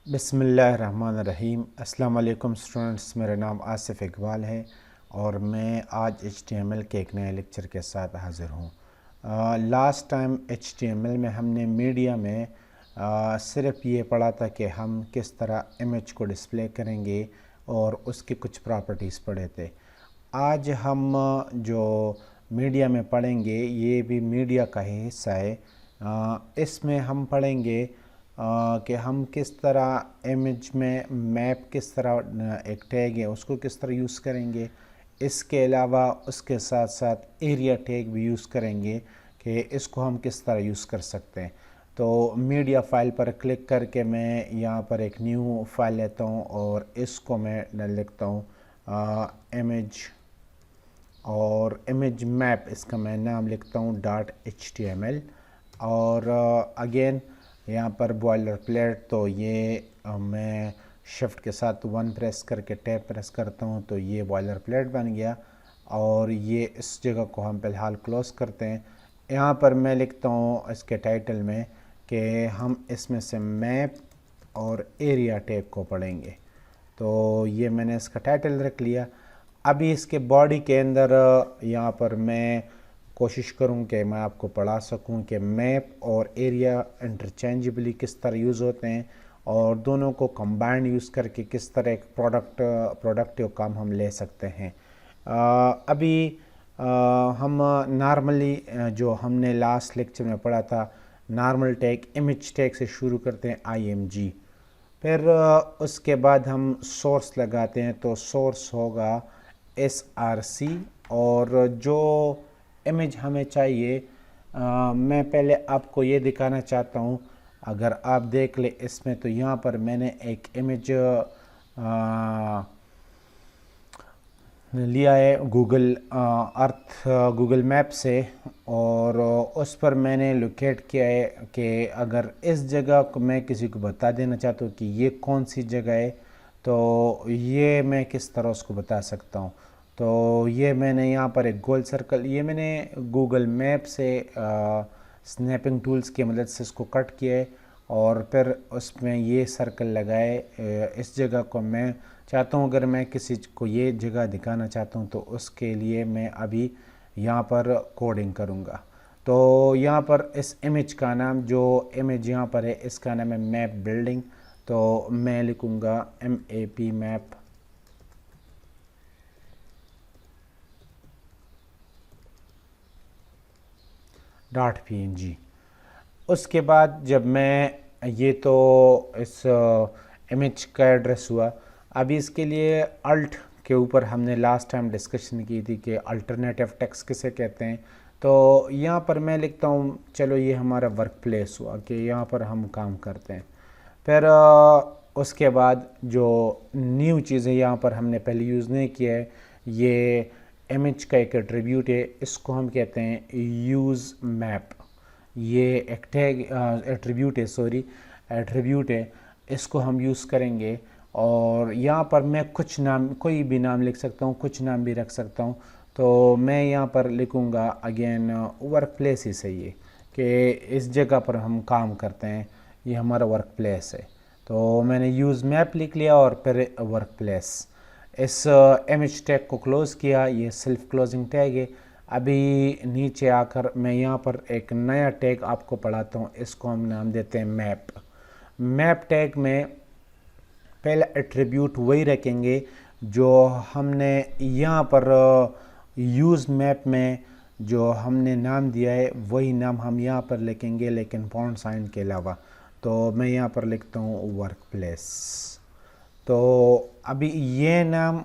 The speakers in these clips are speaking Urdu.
بسم اللہ الرحمن الرحیم۔ السلام علیکم اسٹوڈنٹس، میرا نام آصف اقبال ہے اور میں آج HTML کے ایک نئے لیکچر کے ساتھ حاضر ہوں۔ لاسٹ ٹائم HTML میں ہم نے میڈیا میں صرف یہ پڑھا تھا کہ ہم کس طرح امیج کو ڈسپلے کریں گے اور اس کی کچھ پراپرٹیز پڑھے تھے۔ آج ہم جو میڈیا میں پڑھیں گے یہ بھی میڈیا کا ہی حصہ ہے۔ اس میں ہم پڑھیں گے کہ ہم کس طرح امیج میں میپ کس طرح ایک ٹیگ ہے اس کو کس طرح یوز کریں گے۔ اس کے علاوہ اس کے ساتھ ساتھ ایریا ٹیگ بھی یوز کریں گے کہ اس کو ہم کس طرح یوز کر سکتے ہیں۔ تو میڈیا فائل پر کلک کر کے میں یہاں پر ایک نیو فائل لیتا ہوں اور اس کو میں لکھتا ہوں امیج، اور امیج میپ اس کا میں نام لکھتا ہوں .html، اور اگین یہاں پر بوائلر پلیٹ، تو یہ میں شفٹ کے ساتھ 1 پریس کر کے ٹیب پریس کرتا ہوں تو یہ بوائلر پلیٹ بن گیا، اور یہ اس جگہ کو ہم فی الحال کلوز کرتے ہیں۔ یہاں پر میں لکھتا ہوں اس کے ٹائٹل میں کہ ہم اس میں سے میپ اور ایریا ٹیگ کو پڑھیں گے، تو یہ میں نے اس کا ٹائٹل رکھ لیا۔ ابھی اس کے باڈی کے اندر یہاں پر میں کوشش کروں کہ میں آپ کو پڑھا سکوں کہ میپ اور ایریا انٹرچینجبلی کس طرح یوز ہوتے ہیں اور دونوں کو کمبائنڈ یوز کر کے کس طرح ایک پروڈکٹیو کام ہم لے سکتے ہیں۔ ابھی ہم نارملی جو ہم نے لاسٹ لیکچر میں پڑھا تھا نارمل ٹیگ امیج ٹیگ سے شروع کرتے ہیں IMG، پھر اس کے بعد ہم سورس لگاتے ہیں تو سورس ہوگا SRC، اور جو امیج ہمیں چاہیے میں پہلے آپ کو یہ دکھانا چاہتا ہوں۔ اگر آپ دیکھ لیں اس میں تو یہاں پر میں نے ایک امیج لیا ہے گوگل ارتھ گوگل میپ سے، اور اس پر میں نے لوکیٹ کیا ہے کہ اگر اس جگہ کو میں کسی کو بتا دینا چاہتا ہوں کہ یہ کون سی جگہ ہے تو یہ میں کس طرح اس کو بتا سکتا ہوں۔ تو یہ میں نے یہاں پر ایک گول سرکل، یہ میں نے گوگل میپ سے سنیپنگ ٹولز کی مدد سے اس کو کٹ کیا ہے اور پھر اس میں یہ سرکل لگائے۔ اس جگہ کو میں چاہتا ہوں اگر میں کسی کو یہ جگہ دکھانا چاہتا ہوں تو اس کے لیے میں ابھی یہاں پر کوڈنگ کروں گا۔ تو یہاں پر اس امیج کا نام، جو امیج یہاں پر ہے اس کا نام ہے میپ بلڈنگ، تو میں لکھوں گا MAP میپ .png۔ اس کے بعد جب میں یہ تو اس امیج کا ایڈریس ہوا، ابھی اس کے لیے الٹ کے اوپر ہم نے لاسٹ ٹائم ڈسکشن کی تھی کہ الٹرنیٹیو ٹیکسٹ کسے کہتے ہیں، تو یہاں پر میں لکھتا ہوں چلو یہ ہمارا ورک پلیس ہوا کہ یہاں پر ہم کام کرتے ہیں۔ پھر اس کے بعد جو نیو چیزیں یہاں پر ہم نے پہلے یوز نہیں کیا ہے، یہ امیج کا ایک ایٹریبیوٹ ہے، اس کو ہم کہتے ہیں یوز میپ۔ یہ ایک ٹیگ ایٹریبیوٹ ہے، اس کو ہم یوز کریں گے، اور یہاں پر میں کچھ نام، کوئی بھی نام لکھ سکتا ہوں، کچھ نام بھی رکھ سکتا ہوں۔ تو میں یہاں پر لکھوں گا اگین ورک پلیس ہی صحیح ہے کہ اس جگہ پر ہم کام کرتے ہیں، یہ ہمارا ورک پلیس ہے۔ تو میں نے یوز میپ لکھ لیا اور پھر ورک پلیس، اس امیج ٹیگ کو کلوز کیا، یہ سیلف کلوزنگ ٹیگ ہے۔ ابھی نیچے آ کر میں یہاں پر ایک نیا ٹیگ آپ کو پڑھاتا ہوں، اس کو ہم نام دیتے ہیں میپ۔ میپ ٹیگ میں پہلا ایٹریبیوٹ وہی رکھیں گے جو ہم نے یہاں پر یوز میپ میں جو ہم نے نام دیا ہے وہی نام ہم یہاں پر لکھیں گے، لیکن پاؤنڈ سائن کے علاوہ۔ تو میں یہاں پر لکھتا ہوں ورک پلیس۔ تو ابھی یہ نام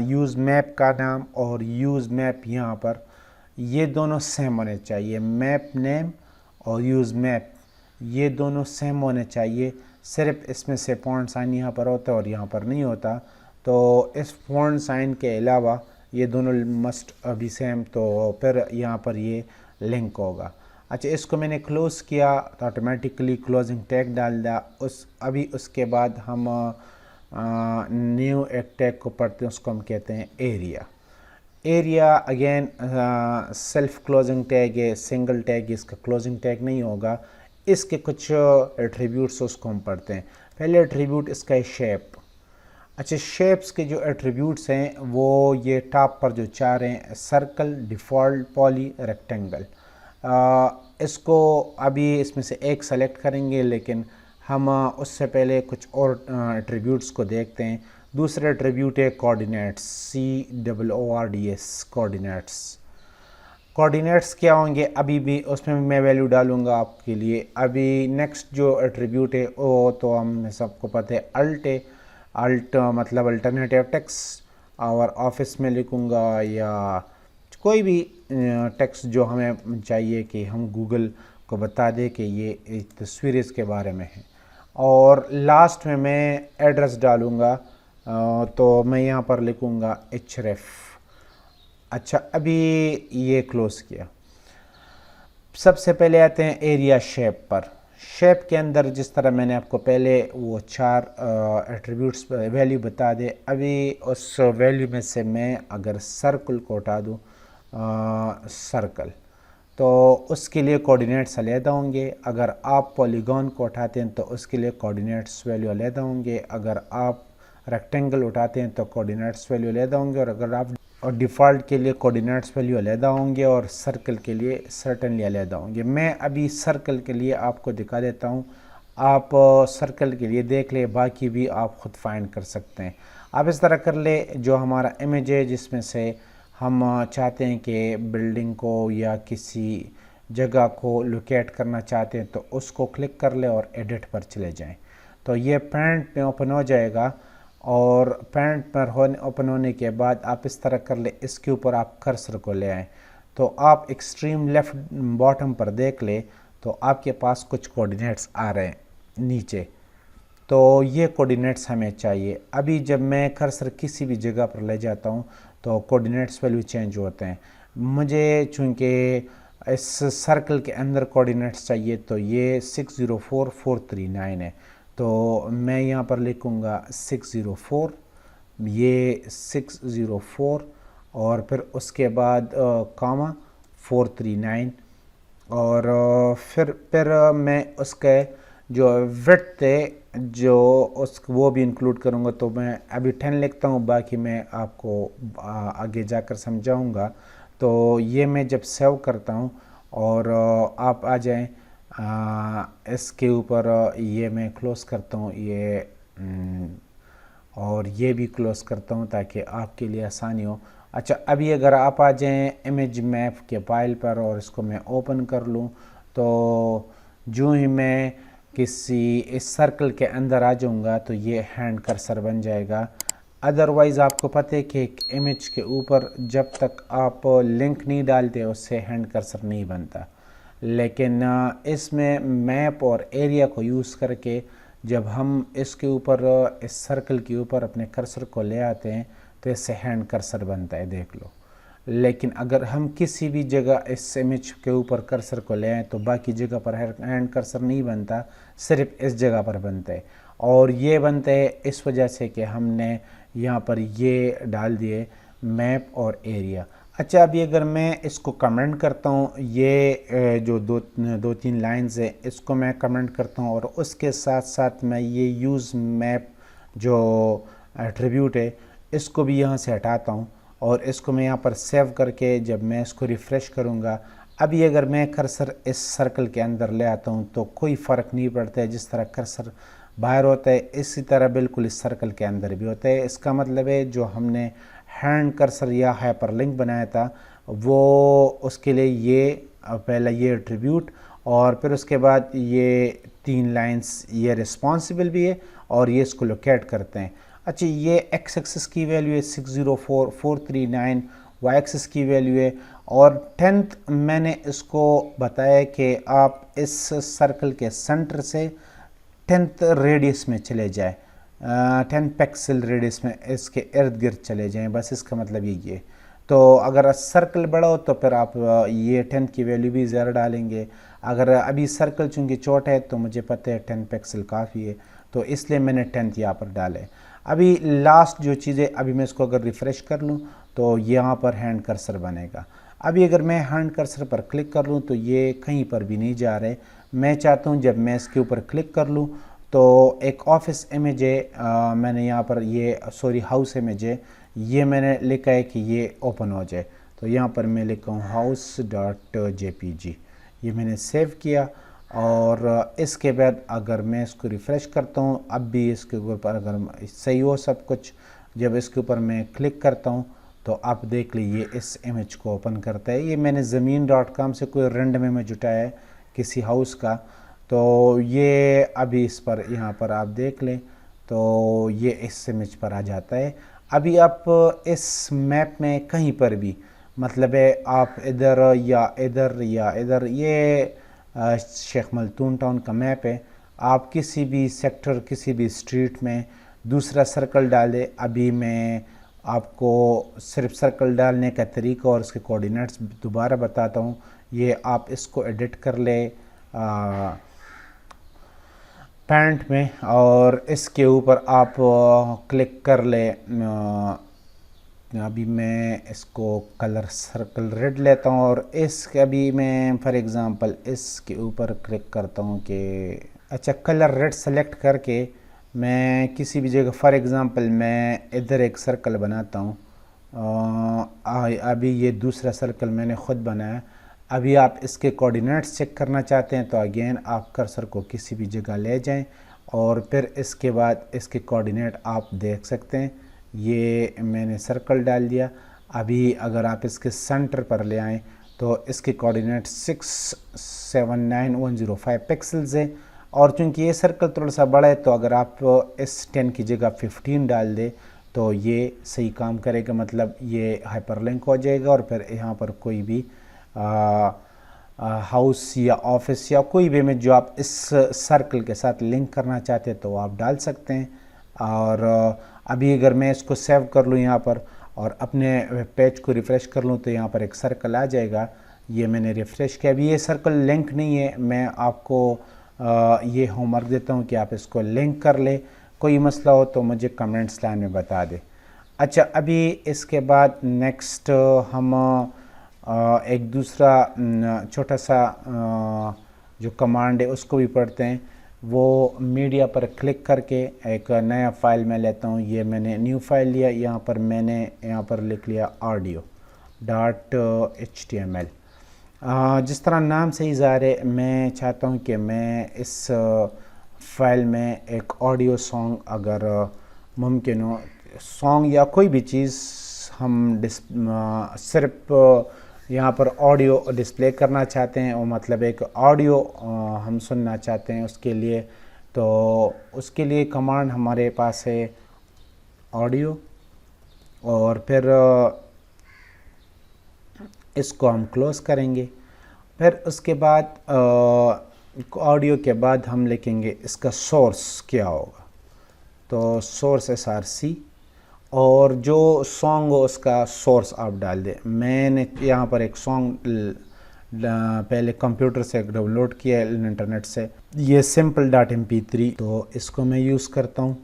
یوز میپ کا نام اور یوز میپ یہاں پر یہ دونوں سیم ہونے چاہیے، میپ نیم اور یوز میپ یہ دونوں سیم ہونے چاہیے، صرف اس میں سے پاؤنڈ سائن یہاں پر ہوتا ہے اور یہاں پر نہیں ہوتا، تو اس پاؤنڈ سائن کے علاوہ یہ دونوں مسٹ ابھی سیم، تو پھر یہاں پر یہ لنک ہوگا۔ اچھا، اس کو میں نے کلوز کیا تو آٹومیٹکلی کلوزنگ ٹیگ ڈال دیا۔ ابھی اس کے بعد ہم نیو ایک ٹیگ کو پڑھتے ہیں، اس کو ہم کہتے ہیں area. Area again self closing tag ہے، سنگل ٹیگ، اس کا کلوزنگ ٹیگ نہیں ہوگا، اس کے کچھ ایٹریبیوٹس اس کو ہم پڑھتے ہیں۔ پہلے ایٹریبیوٹ اس کا ہے شیپ. اچھا شیپس کے جو ایٹریبیوٹس ہیں وہ یہ ٹاپ پر جو 4 ہیں: سرکل، ڈیفالٹ، پالی، ریکٹینگل. اس کو ابھی اس میں سے ایک سلیکٹ کریں گے، لیکن ہم اس سے پہلے کچھ اور ایٹریبیوٹس کو دیکھتے ہیں. دوسرا ایٹریبیوٹ ہے کوآرڈینیٹس، COORDS کوآرڈینیٹس. کوآرڈینیٹس کیا ہوں گے ابھی بھی اس میں میں ویلیو ڈالوں گا آپ کے لیے. ابھی نیکسٹ جو ایٹریبیوٹ ہے وہ تو ہم سب کو پتہ ہے الٹ ہے. الٹ مطلب الٹرنیٹیو ٹیکسٹ، اور آفس میں لکھوں گا یا کوئی بھی ٹیکسٹ جو ہمیں چاہیے کہ ہم گوگل کو بتا دے کہ یہ تصویر اس کے بارے میں ہے. اور لاسٹ میں ایڈریس ڈالوں گا، تو میں یہاں پر لکھوں گا href. اچھا ابھی یہ کلوز کیا. سب سے پہلے آتے ہیں ایریا شیپ پر. شیپ کے اندر جس طرح میں نے آپ کو پہلے وہ 4 ایٹریبیوٹس ویلیو بتا دے، ابھی اس ویلیو میں سے میں اگر سرکل کو اٹھا دوں، سرکل، تو اس کے لیے کوآرڈینیٹس علیحدہ ہوں گے. اگر آپ پولیگون کو اٹھاتے ہیں تو اس کے لیے کوآرڈینیٹس ویلیو علیحدہ ہوں گے. اگر آپ ریکٹینگل اٹھاتے ہیں تو کوآرڈینیٹس ویلیو علیحدہ ہوں گے. اور اگر آپ ڈیفالٹ کے لیے کوآرڈینیٹس ویلیو علیحدہ ہوں گے، اور سرکل کے لیے سرٹنلی علیحدہ ہوں گے. میں ابھی سرکل کے لیے آپ کو دکھا دیتا ہوں. آپ سرکل کے لیے دیکھ لیں، باقی بھی آپ خود فائنڈ کر سکتے ہیں. آپ اس طرح کر لیں، جو ہمارا امیج ہے جس میں سے ہم چاہتے ہیں کہ بلڈنگ کو یا کسی جگہ کو لوکیٹ کرنا چاہتے ہیں، تو اس کو کلک کر لیں اور ایڈٹ پر چلے جائیں. تو یہ پینٹ میں اوپن ہو جائے گا، اور پینٹ پر اوپن ہونے کے بعد آپ اس طرح کر لیں، اس کے اوپر آپ کرسر کو لے آئیں. تو آپ ایکسٹریم لیفٹ باٹم پر دیکھ لیں تو آپ کے پاس کچھ کوآرڈینیٹس آ رہے ہیں نیچے. تو یہ کوآرڈینیٹس ہمیں چاہیے. ابھی جب میں کرسر کسی بھی جگہ پر لے جاتا ہوں تو کوآرڈینیٹس ویلیو چینج ہوتے ہیں. مجھے چونکہ اس سرکل کے اندر کوآرڈینیٹس چاہیے، تو یہ 604439 ہے. تو میں یہاں پر لکھوں گا 604، یہ 604، اور پھر اس کے بعد کاما 439، اور پھر میں اس کے جو وڈتھ ہے جو وہ بھی انکلوڈ کروں گا. تو میں ابھی 10 لکھتا ہوں، باقی میں آپ کو آگے جا کر سمجھاؤں گا. تو یہ میں جب سیو کرتا ہوں اور آپ آ جائیں اس کے اوپر، یہ میں کلوز کرتا ہوں یہ، اور یہ بھی کلوز کرتا ہوں تاکہ آپ کے لیے آسانی ہو. اچھا ابھی اگر آپ آ جائیں امیج میپ کے فائل پر اور اس کو میں اوپن کر لوں، تو جو ہی میں کسی اس سرکل کے اندر آ جاؤں گا تو یہ ہینڈ کرسر بن جائے گا. ادروائز آپ کو پتہ ہے کہ ایک امیج کے اوپر جب تک آپ لنک نہیں ڈالتے اس سے ہینڈ کرسر نہیں بنتا. لیکن اس میں میپ اور ایریا کو یوز کر کے جب ہم اس کے اوپر، اس سرکل کے اوپر اپنے کرسر کو لے آتے ہیں تو اس سے ہینڈ کرسر بنتا ہے، دیکھ لو. لیکن اگر ہم کسی بھی جگہ اس امیج کے اوپر کرسر کو لے آئیں تو باقی جگہ پر ہینڈ کرسر نہیں بنتا، صرف اس جگہ پر بنتا ہے. اور یہ بنتا ہے اس وجہ سے کہ ہم نے یہاں پر یہ ڈال دیے میپ اور ایریا. اچھا ابھی اگر میں اس کو کمنٹ کرتا ہوں، یہ جو دو تین لائنز ہیں اس کو میں کمنٹ کرتا ہوں، اور اس کے ساتھ ساتھ میں یہ یوز میپ جو ایٹریبیوٹ ہے اس کو بھی یہاں سے ہٹاتا ہوں، اور اس کو میں یہاں پر سیو کر کے جب میں اس کو ریفریش کروں گا، ابھی اگر میں کرسر اس سرکل کے اندر لے آتا ہوں تو کوئی فرق نہیں پڑتا ہے. جس طرح کرسر باہر ہوتا ہے اسی طرح بالکل اس سرکل کے اندر بھی ہوتا ہے. اس کا مطلب ہے جو ہم نے ہینڈ کرسر یا ہائپر لنک بنایا تھا وہ اس کے لیے یہ پہلا یہ ایٹریبیوٹ، اور پھر اس کے بعد یہ 3 لائنز یہ رسپانسبل بھی ہے اور یہ اس کو لوکیٹ کرتے ہیں. اچھا یہ ایکس ایکسس کی ویلیو ہے 604439، وائی ایکسس کی ویلیو ہے، اور 10th میں نے اس کو بتایا کہ آپ اس سرکل کے سنٹر سے 10th ریڈیس میں چلے جائیں، 10 پکسل ریڈیس میں اس کے ارد گرد چلے جائیں. بس اس کا مطلب یہ ہے. تو اگر سرکل بڑا ہو تو پھر آپ یہ 10 کی ویلیو بھی زیادہ ڈالیں گے. اگر ابھی سرکل چونکہ چھوٹا ہے تو مجھے پتہ ہے 10 پکسل کافی ہے، تو اس لیے میں نے 10 یہاں پر ڈالے. ابھی لاسٹ جو چیزیں، ابھی میں اس کو اگر ریفریش کر لوں تو یہاں پر ہینڈ کرسر بنے گا. ابھی اگر میں ہینڈ کرسر پر کلک کر لوں تو یہ کہیں پر بھی نہیں جا رہے. میں چاہتا ہوں جب میں اس کے اوپر کلک کر لوں تو ایک آفس امیج ہے، میں نے یہاں پر یہ ہاؤس امیج ہے، یہ میں نے لکھا ہے کہ یہ اوپن ہو جائے، تو یہاں پر میں لکھا ہوں house.jpg، یہ میں نے سیو کیا۔ اور اس کے بعد اگر میں اس کو ریفریش کرتا ہوں، اب بھی اس کے اوپر اگر صحیح ہو سب کچھ، جب اس کے اوپر میں کلک کرتا ہوں تو آپ دیکھ لیجیے اس امیج کو اوپن کرتا ہے۔ یہ میں نے زمین.com سے کوئی رینڈم امیج اٹھایا ہے کسی ہاؤس کا، تو یہ ابھی اس پر یہاں پر آپ دیکھ لیں تو یہ اس امیج پر آ جاتا ہے۔ ابھی آپ اس میپ میں کہیں پر بھی، مطلب ہے آپ ادھر یا ادھر یا ادھر، یہ شیخ ملتون ٹاؤن کا میپ ہے، آپ کسی بھی سیکٹر کسی بھی اسٹریٹ میں دوسرا سرکل ڈالے۔ ابھی میں آپ کو صرف سرکل ڈالنے کا طریقہ اور اس کے کوارڈینیٹس دوبارہ بتاتا ہوں۔ یہ آپ اس کو ایڈٹ کر لیں پینٹ میں، اور اس کے اوپر آپ کلک کر لیں۔ ابھی میں اس کو کلر سرکل ریڈ لیتا ہوں، اور اس کے ابھی میں فار ایگزامپل اس کے اوپر کلک کرتا ہوں کہ اچھا کلر ریڈ سلیکٹ کر کے میں کسی بھی جگہ فار ایگزامپل میں ادھر ایک سرکل بناتا ہوں۔ ابھی یہ دوسرا سرکل میں نے خود بنایا۔ ابھی آپ اس کے کوارڈینیٹس چیک کرنا چاہتے ہیں تو اگین آپ کرسر کو کسی بھی جگہ لے جائیں، اور پھر اس کے بعد اس کے کوارڈینیٹ آپ دیکھ سکتے ہیں۔ یہ میں نے سرکل ڈال دیا۔ ابھی اگر آپ اس کے سینٹر پر لے آئیں تو اس کے کوارڈینیٹ 679105 پکسلز ہیں، اور چونکہ یہ سرکل تھوڑا سا بڑا ہے تو اگر آپ اس 10 کی جگہ 15 ڈال دیں تو یہ صحیح کام کرے گا، مطلب یہ ہائپر لنک ہو جائے گا، اور پھر یہاں پر کوئی بھی ہاؤس یا آفس یا کوئی بھی امیج جو آپ اس سرکل کے ساتھ لنک کرنا چاہتے ہیں تو وہ آپ ڈال سکتے ہیں۔ اور ابھی اگر میں اس کو سیو کر لوں یہاں پر اور اپنے پیج کو ریفریش کر لوں تو یہاں پر ایک سرکل آ جائے گا۔ یہ میں نے ریفریش کیا، ابھی یہ سرکل لنک نہیں ہے، میں آپ کو یہ ہوم ورک دیتا ہوں کہ آپ اس کو لنک کر لیں۔ کوئی مسئلہ ہو تو مجھے کمنٹس لائن میں بتا دیں۔ اچھا ابھی اس کے بعد نیکسٹ ہم ایک دوسرا چھوٹا سا جو کمانڈ ہے اس کو بھی پڑھتے ہیں۔ وہ میڈیا پر کلک کر کے ایک نیا فائل میں لیتا ہوں۔ یہ میں نے نیو فائل لیا، یہاں پر میں نے یہاں پر لکھ لیا audio.html۔ جس طرح نام سے ہی ظاہر ہے، میں چاہتا ہوں کہ میں اس فائل میں ایک آڈیو سانگ اگر ممکن ہو، سانگ یا کوئی بھی چیز ہم صرف یہاں پر آڈیو ڈسپلے کرنا چاہتے ہیں، اور مطلب ایک آڈیو ہم سننا چاہتے ہیں، اس کے لیے تو اس کے لیے کمانڈ ہمارے پاس ہے آڈیو، اور پھر اس کو ہم کلوز کریں گے۔ پھر اس کے بعد آڈیو کے بعد ہم لکھیں گے اس کا سورس کیا ہوگا، تو سورس SRC، اور جو سانگ ہو اس کا سورس آپ ڈال دیں۔ میں نے یہاں پر ایک سانگ پہلے کمپیوٹر سے ڈاؤن لوڈ کیا ہے انٹرنیٹ سے، یہ simple.mp3، تو اس کو میں یوز کرتا ہوں۔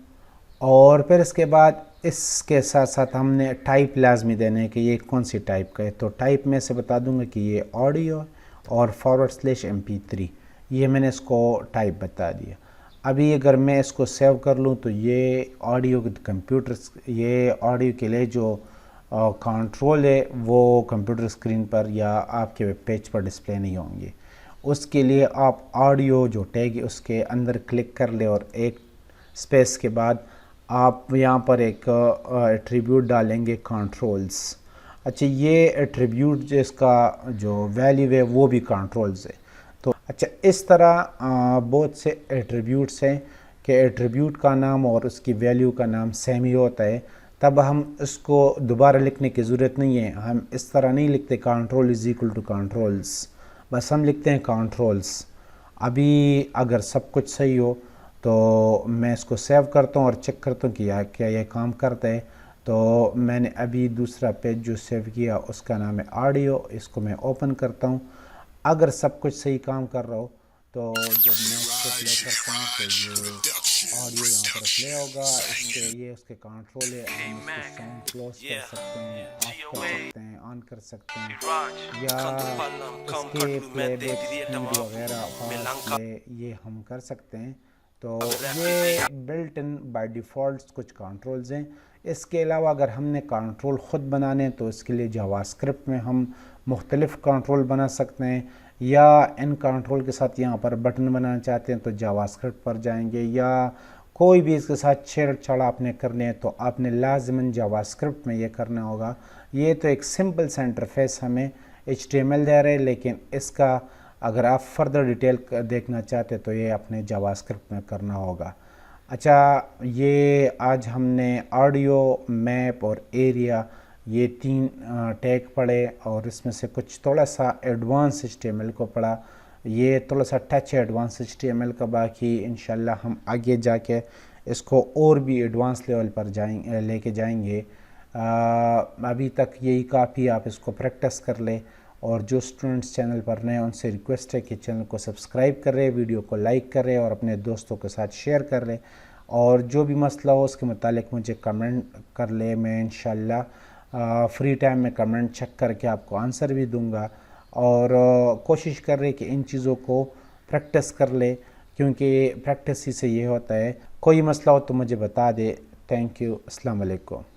اور پھر اس کے بعد اس کے ساتھ ساتھ ہم نے ٹائپ لازمی دینے ہے کہ یہ کون سی ٹائپ کا ہے، تو ٹائپ میں سے بتا دوں گا کہ یہ آڈیو اور /mp3، یہ میں نے اس کو ٹائپ بتا دیا۔ ابھی اگر میں اس کو سیو کر لوں تو یہ آڈیو یہ آڈیو کے لیے جو کنٹرول ہے وہ کمپیوٹر اسکرین پر یا آپ کے ویب پیج پر ڈسپلے نہیں ہوں گے۔ اس کے لیے آپ آڈیو جو ٹیگ ہے اس کے اندر کلک کر لیں، اور ایک سپیس کے بعد آپ یہاں پر ایک ایٹریبیوٹ ڈالیں گے کنٹرولز۔ اچھا یہ ایٹریبیوٹ جس کا جو ویلیو ہے وہ بھی کنٹرولز ہے، تو اچھا اس طرح بہت سے ایٹریبیوٹس ہیں کہ ایٹریبیوٹ کا نام اور اس کی ویلیو کا نام سیم ہی ہوتا ہے، تب ہم اس کو دوبارہ لکھنے کی ضرورت نہیں ہے۔ ہم اس طرح نہیں لکھتے control=controls، بس ہم لکھتے ہیں کنٹرولز۔ ابھی اگر سب کچھ صحیح ہو تو میں اس کو سیو کرتا ہوں اور چیک کرتا ہوں کہ کیا یہ کام کرتا ہے۔ تو میں نے ابھی دوسرا پیج جو سیو کیا اس کا نام ہے آڈیو، اس کو میں اوپن کرتا ہوں۔ اگر سب کچھ صحیح کام کر رہا ہو تو جب میں اس کو پلے کرتا ہوں تو یہ آڈیو یہاں پر پلے ہوگا، یہ اس کے کنٹرول ہے، ہم اس کے ساؤنڈ کلوز کر سکتے ہیں، آف کر سکتے ہیں، آن کر سکتے ہیں، یا اس کے پلے بیک سپیڈ وغیرہ فاسٹ پلے یہ ہم کر سکتے ہیں۔ تو یہ بلٹ ان بائی ڈیفالٹ کچھ کنٹرولز ہیں. اس کے علاوہ اگر ہم نے کنٹرول خود بنانے تو اس کے لیے جاوا اسکرپٹ میں ہم مختلف کنٹرول بنا سکتے ہیں, یا ان کنٹرول کے ساتھ یہاں پر بٹن بنانا چاہتے ہیں تو جاوا اسکرپٹ پر جائیں گے, یا کوئی بھی اس کے ساتھ چھیڑ چھاڑ آپ نے کرنے ہیں تو آپ نے لازماً جاوا اسکرپٹ میں یہ کرنا ہوگا. یہ تو ایک سمپل سا انٹرفیس ہمیں HTML دے رہے, لیکن اس کا اگر آپ فردر ڈیٹیل دیکھنا چاہتے تو یہ اپنے جاوا اسکرپٹ میں کرنا ہوگا. اچھا, یہ آج ہم نے آڈیو, میپ اور ایریا یہ 3 ٹیگ پڑھے, اور اس میں سے کچھ تھوڑا سا ایڈوانس HTML کو پڑھا. یہ تھوڑا سا ٹچ ہے ایڈوانس HTML کا, باقی انشاءاللہ ہم آگے جا کے اس کو اور بھی ایڈوانس لیول پر لے کے جائیں گے. ابھی تک یہی کافی, آپ اس کو پریکٹس کر لیں. اور جو اسٹوڈنٹس چینل پر نئے ان سے ریکویسٹ ہے کہ چینل کو سبسکرائب کر رہے, ویڈیو کو لائک کر رہے اور اپنے دوستوں کے ساتھ شیئر کر لیں, اور جو بھی مسئلہ ہو اس کے متعلق مجھے کمنٹ کر لیں. میں انشاءاللہ فری ٹائم میں کمنٹ چیک کر کے آپ کو آنسر بھی دوں گا. اور کوشش کر رہے کہ ان چیزوں کو پریکٹس کر لے, کیونکہ پریکٹس ہی سے یہ ہوتا ہے. کوئی مسئلہ ہو تو مجھے بتا دے. Thank you. السلام علیکم.